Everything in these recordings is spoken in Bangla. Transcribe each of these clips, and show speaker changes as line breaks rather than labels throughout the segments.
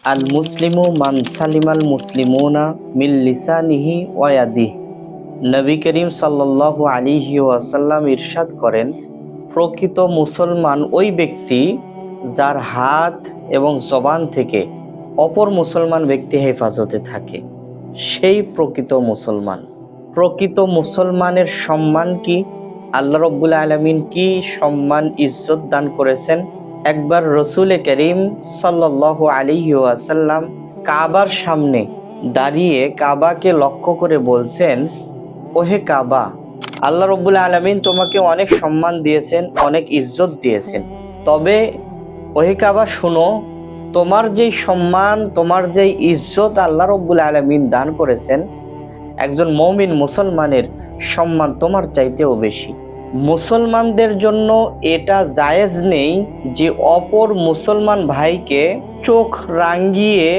আল মুসলিমু মান সালিমাল মুসলিমুনা মিন লিসানিহি ওয়া ইয়াদিহি। নবী করিম সাল্লাল্লাহু আলাইহি ওয়াসাল্লাম ইরশাদ করেন, প্রকৃত মুসলমান ওই ব্যক্তি যার হাত এবং জবান থেকে অপর মুসলমান ব্যক্তি হেফাজতে থাকে, সেই প্রকৃত মুসলমান। প্রকৃত মুসলমানের সম্মান কি? আল্লাহ রাব্বুল আলামিন কি সম্মান ইজ্জত দান করেছেন। একবার রসুল করিম সাল্লাল্লাহু আলাইহি ওয়াসাল্লাম কাবার সামনে দাঁড়িয়ে কাবাকে লক্ষ্য করে বলছেন, ওহে কাবা, আল্লাহ রাব্বুল আলামিন তোমাকে অনেক সম্মান দিয়েছেন, অনেক ইজ্জত দিয়েছেন। তবে ওহে কাবা শুনো, তোমার যেই সম্মান, তোমার যেই ইজ্জত আল্লাহ রাব্বুল আলামিন দান করেছেন, একজন মুমিন মুসলমানের সম্মান তোমার চাইতেও বেশি। মুসলমানদের জন্য এটা জায়েজ নেই যে অপর মুসলমান ভাইকে চোখ রাঙিয়ে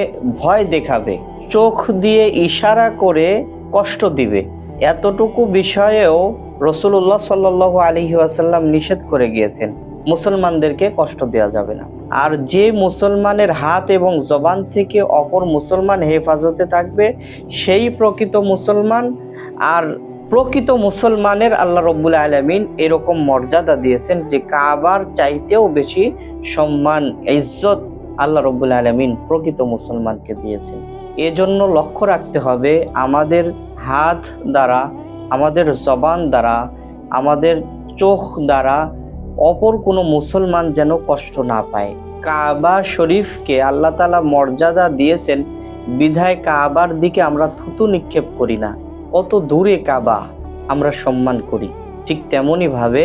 ভয় দেখাবে, চোখ দিয়ে ইশারা করে কষ্ট দিবে। এতটুকু বিষয়েও রাসূলুল্লাহ সাল্লাল্লাহু আলাইহি ওয়াসাল্লাম নিষেধ করে গিয়েছেন, মুসলমানদেরকে কষ্ট দেওয়া যাবে না। আর যে মুসলমানের হাত এবং জবান থেকে অপর মুসলমান হেফাজতে থাকবে, সেই প্রকৃত মুসলমান। আর প্রকৃত মুসলমানের আল্লাহ রাব্বুল আলামিন এরকম মর্যাদা দিয়েছেন যে কাবার চাইতেও বেশি সম্মান, ইজ্জত আল্লাহ রাব্বুল আলামিন প্রকৃত মুসলমানকে দিয়েছেন। এজন্য লক্ষ্য রাখতে হবে, আমাদের হাত দ্বারা, আমাদের জবান দ্বারা, আমাদের চোখ দ্বারা অপর কোনো মুসলমান যেন কষ্ট না পায়। কাবা শরীফকে আল্লাহ তাআলা মর্যাদা দিয়েছেন বিধায় কাবার দিকে আমরা থুতু নিক্ষেপ করি না, কত দূরে কাবা আমরা সম্মান করি। ঠিক তেমনি ভাবে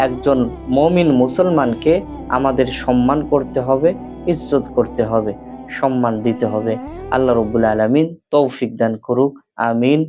একজন মুমিন মুসলমানকে আমাদের সম্মান করতে হবে, ইজ্জত করতে হবে, সম্মান দিতে হবে। আল্লাহ রাব্বুল আলামিন তৌফিক দান করুক, আমিন।